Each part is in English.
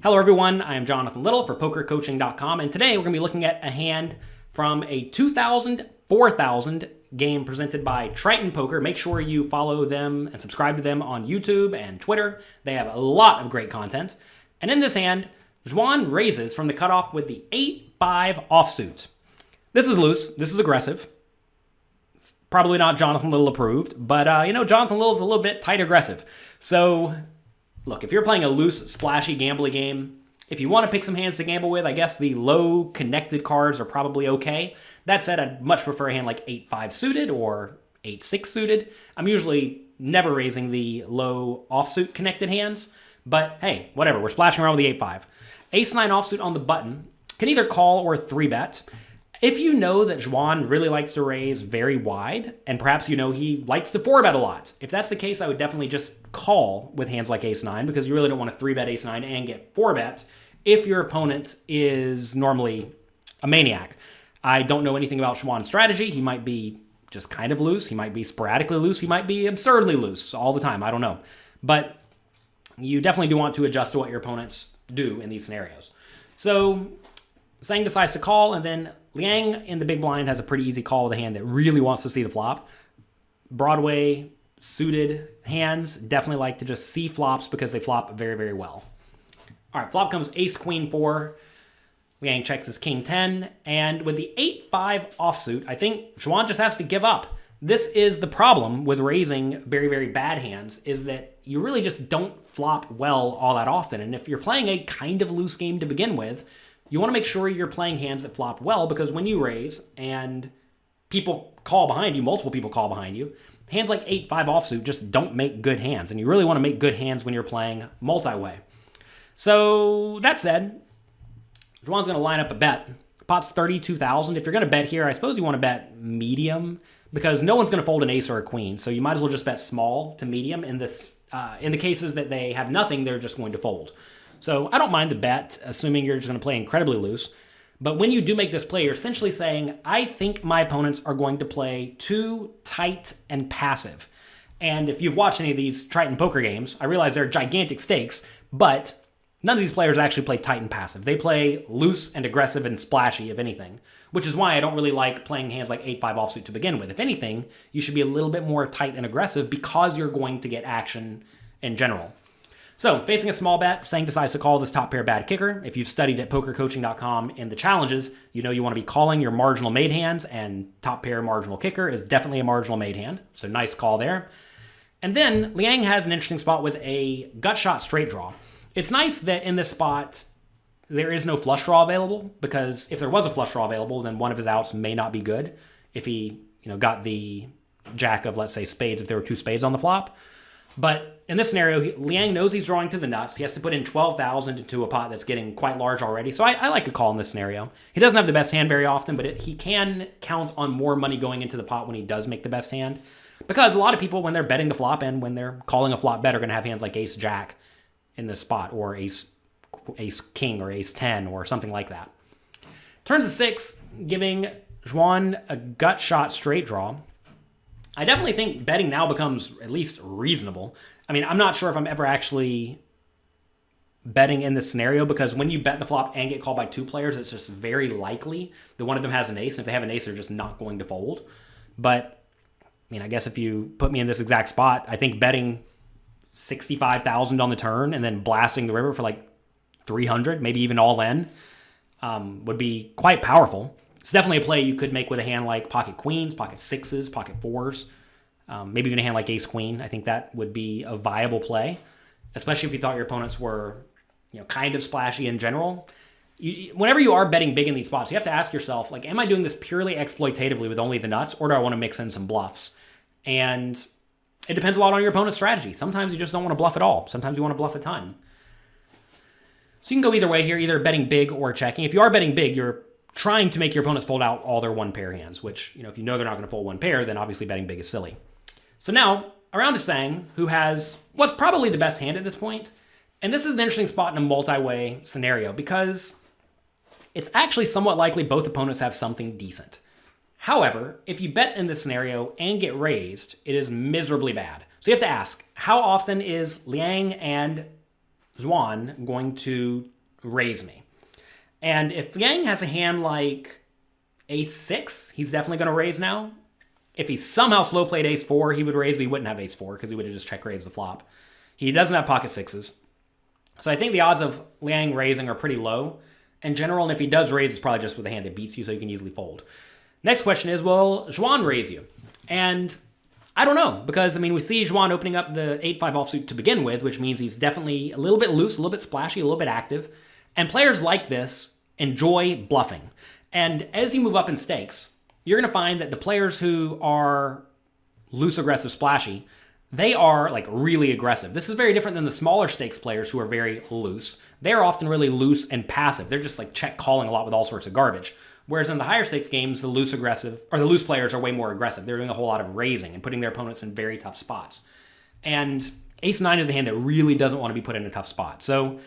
Hello everyone, I am Jonathan Little for PokerCoaching.com, and today we're going to be looking at a hand from a 2000-4000 game presented by Triton Poker. Make sure you follow them and subscribe to them on YouTube and Twitter. They have a lot of great content. And in this hand, Xuan raises from the cutoff with the 8-5 offsuit. This is loose. This is aggressive. Probably not Jonathan Little approved, but Jonathan Little's a little bit tight aggressive. So look, if you're playing a loose, splashy, gambly game, if you want to pick some hands to gamble with, I guess the low connected cards are probably okay. That said, I'd much prefer a hand like 8-5 suited or 8-6 suited. I'm usually never raising the low offsuit connected hands, but hey, whatever. We're splashing around with the 8-5. Ace-9 offsuit on the button can either call or 3-bet. If you know that Xuan really likes to raise very wide, and perhaps you know he likes to 4-bet a lot, if that's the case, I would definitely just call with hands like Ace-9 because you really don't want to 3-bet Ace-9 and get 4-bet if your opponent is normally a maniac. I don't know anything about Xuan's strategy. He might be just kind of loose. He might be sporadically loose. He might be absurdly loose all the time. I don't know. But you definitely do want to adjust to what your opponents do in these scenarios. So Tsang decides to call, and then Liang in the big blind has a pretty easy call with a hand that really wants to see the flop. Broadway suited hands definitely like to just see flops because they flop very, very well. All right, flop comes ace-queen 4. Liang checks his king-10, and with the 8-5 offsuit, I think Xuan just has to give up. This is the problem with raising very, very bad hands, is that you really just don't flop well all that often. And if you're playing a kind of loose game to begin with, you want to make sure you're playing hands that flop well, because when you raise and people call behind you, multiple people call behind you, hands like 8-5 offsuit just don't make good hands. And you really want to make good hands when you're playing multi-way. So that said, Xuan's going to line up a bet. Pot's 32,000. If you're going to bet here, I suppose you want to bet medium because no one's going to fold an ace or a queen. So you might as well just bet small to medium. In the cases that they have nothing, they're just going to fold. So I don't mind the bet, assuming you're just going to play incredibly loose. But when you do make this play, you're essentially saying, I think my opponents are going to play too tight and passive. And if you've watched any of these Triton poker games, I realize they're gigantic stakes, but none of these players actually play tight and passive. They play loose and aggressive and splashy, if anything, which is why I don't really like playing hands like 8-5 offsuit to begin with. If anything, you should be a little bit more tight and aggressive because you're going to get action in general. So, facing a small bet, Tsang decides to call this top pair bad kicker. If you've studied at PokerCoaching.com in the challenges, you know you want to be calling your marginal made hands, and top pair marginal kicker is definitely a marginal made hand. So, nice call there. And then, Liang has an interesting spot with a gut shot straight draw. It's nice that in this spot, there is no flush draw available, because if there was a flush draw available, then one of his outs may not be good. If he got the jack of, let's say, spades, if there were 2 spades on the flop. But in this scenario, Liang knows he's drawing to the nuts. He has to put in 12,000 into a pot that's getting quite large already. So I like a call in this scenario. He doesn't have the best hand very often, but he can count on more money going into the pot when he does make the best hand. Because a lot of people, when they're betting the flop and when they're calling a flop bet, are going to have hands like ace-jack in this spot, or ace-king, or ace-10, or something like that. Turns to 6, giving Xuan a gut shot straight draw. I definitely think betting now becomes at least reasonable. I mean, I'm not sure if I'm ever actually betting in this scenario, because when you bet the flop and get called by 2 players, it's just very likely that one of them has an ace. If they have an ace, they're just not going to fold. But, I guess if you put me in this exact spot, I think betting 65,000 on the turn and then blasting the river for like 300, maybe even all in, would be quite powerful. It's definitely a play you could make with a hand like pocket queens, pocket sixes, pocket fours, maybe even a hand like ace-queen. I think that would be a viable play, especially if you thought your opponents were kind of splashy in general. Whenever you are betting big in these spots, you have to ask yourself, like, am I doing this purely exploitatively with only the nuts, or do I want to mix in some bluffs? And it depends a lot on your opponent's strategy. Sometimes you just don't want to bluff at all. Sometimes you want to bluff a ton. So you can go either way here, either betting big or checking. If you are betting big, you're trying to make your opponents fold out all their one-pair hands, which, if you know they're not going to fold one pair, then obviously betting big is silly. So now, around to Tsang, who has what's probably the best hand at this point. And this is an interesting spot in a multi-way scenario, because it's actually somewhat likely both opponents have something decent. However, if you bet in this scenario and get raised, it is miserably bad. So you have to ask, how often is Liang and Xuan going to raise me. And if Yang has a hand like ace-6, he's definitely going to raise now. If he somehow slow played ace-4, he would raise, but he wouldn't have ace-4 because he would have just check raised the flop. He doesn't have pocket sixes. So I think the odds of Liang raising are pretty low in general, and if he does raise, it's probably just with a hand that beats you, so you can easily fold. Next question is, will Xuan raise you? And I don't know, because, I mean, we see Xuan opening up the 8-5 offsuit to begin with, which means he's definitely a little bit loose, a little bit splashy, a little bit active. And players like this enjoy bluffing. And as you move up in stakes, you're going to find that the players who are loose, aggressive, splashy, they are like really aggressive. This is very different than the smaller stakes players who are very loose. They're often really loose and passive. They're just like check calling a lot with all sorts of garbage. Whereas in the higher stakes games, the loose players are way more aggressive. They're doing a whole lot of raising and putting their opponents in very tough spots. And ace-9 is a hand that really doesn't want to be put in a tough spot. So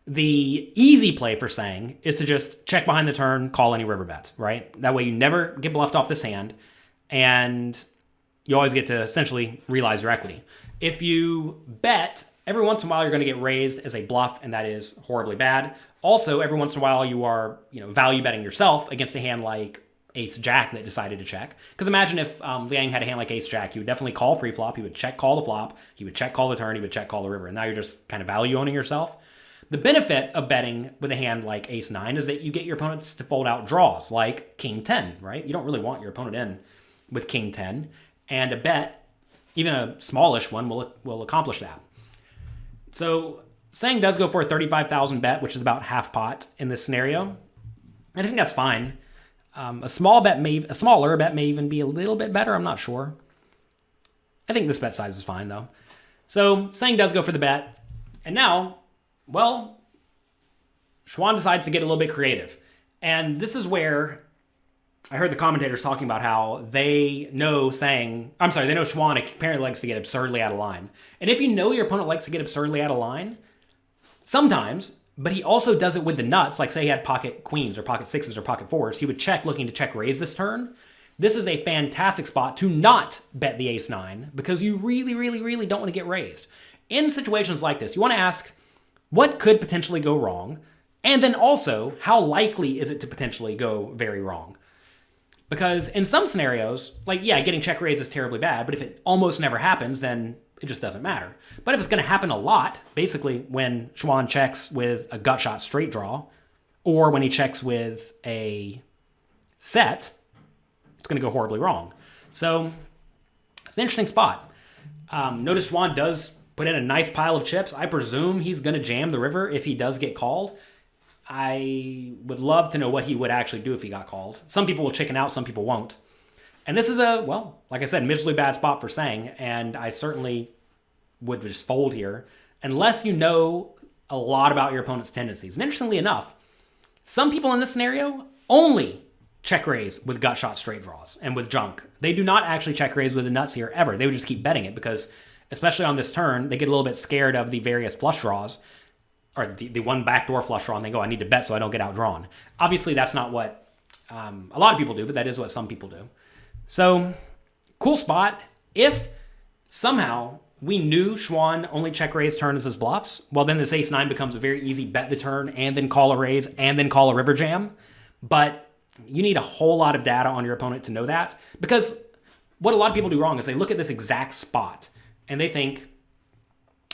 the easy play for Tsang is to just check behind the turn, call any river bet, right? That way you never get bluffed off this hand, and you always get to essentially realize your equity. If you bet, every once in a while you're going to get raised as a bluff, and that is horribly bad. Also, every once in a while you are, value betting yourself against a hand like ace-jack that decided to check. Because imagine if Liang had a hand like ace-jack, he would definitely call pre-flop, he would check call the flop, he would check call the turn, he would check call the river, and now you're just kind of value owning yourself. The benefit of betting with a hand like ace-9 is that you get your opponents to fold out draws like king-10, right? You don't really want your opponent in with king-10, and a bet, even a smallish one, will accomplish that. So Tsang does go for a 35,000 bet, which is about half pot in this scenario. And I think that's fine. A smaller bet may even be a little bit better. I'm not sure. I think this bet size is fine though. So Tsang does go for the bet, and now, well, Xuan decides to get a little bit creative. And this is where I heard the commentators talking about how they know Xuan apparently likes to get absurdly out of line. And if you know your opponent likes to get absurdly out of line, sometimes, but he also does it with the nuts, like say he had pocket queens or pocket sixes or pocket fours, he would check looking to check raise this turn. This is a fantastic spot to not bet the ace-9 because you really, really, really don't want to get raised. In situations like this, you want to ask, what could potentially go wrong? And then also, how likely is it to potentially go very wrong? Because in some scenarios, like, yeah, getting check raised is terribly bad, but if it almost never happens, then it just doesn't matter. But if it's going to happen a lot, basically when Xuan checks with a gut shot straight draw, or when he checks with a set, it's going to go horribly wrong. So it's an interesting spot. Notice Xuan does put in a nice pile of chips. I presume he's going to jam the river if he does get called. I would love to know what he would actually do if he got called. Some people will chicken out, some people won't. And this is like I said, miserably bad spot for Tsang, and I certainly would just fold here unless you know a lot about your opponent's tendencies. And interestingly enough, some people in this scenario only check raise with gut shot straight draws and with junk. They do not actually check raise with the nuts here ever. They would just keep betting it because, especially on this turn, they get a little bit scared of the various flush draws, or the one backdoor flush draw, and they go, I need to bet so I don't get outdrawn. Obviously, that's not what a lot of people do, but that is what some people do. So, cool spot. If somehow we knew Xuan only check raise turns as bluffs, well, then this ace-9 becomes a very easy bet the turn and then call a raise and then call a river jam. But you need a whole lot of data on your opponent to know that, because what a lot of people do wrong is they look at this exact spot and they think,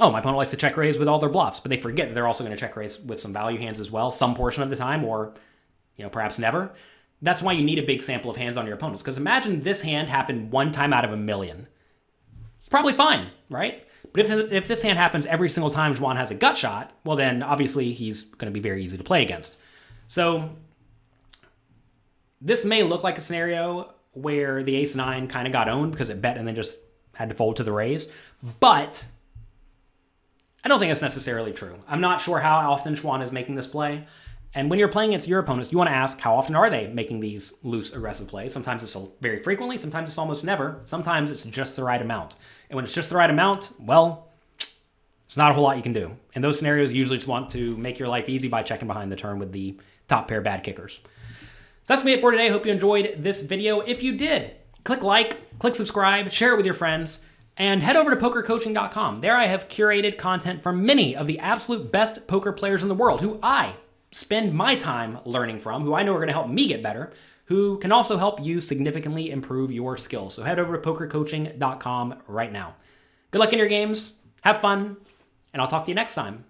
oh, my opponent likes to check raise with all their bluffs, but they forget that they're also going to check raise with some value hands as well, some portion of the time, or perhaps never. That's why you need a big sample of hands on your opponents, because imagine this hand happened one time out of a million. It's probably fine, right? But if this hand happens every single time Xuan has a gut shot, well then obviously he's going to be very easy to play against. So this may look like a scenario where the ace-9 kind of got owned because it bet and then just had to fold to the raise, but I don't think that's necessarily true. I'm not sure how often Xuan is making this play. And when you're playing against your opponents, you want to ask how often are they making these loose, aggressive plays. Sometimes it's very frequently, sometimes it's almost never, sometimes it's just the right amount. And when it's just the right amount, well, there's not a whole lot you can do. In those scenarios, you usually just want to make your life easy by checking behind the turn with the top pair bad kickers. So that's going to be it for today. Hope you enjoyed this video. If you did, click like, click subscribe, share it with your friends, and head over to pokercoaching.com. There I have curated content from many of the absolute best poker players in the world who I spend my time learning from, who I know are going to help me get better, who can also help you significantly improve your skills. So head over to pokercoaching.com right now. Good luck in your games, have fun, and I'll talk to you next time.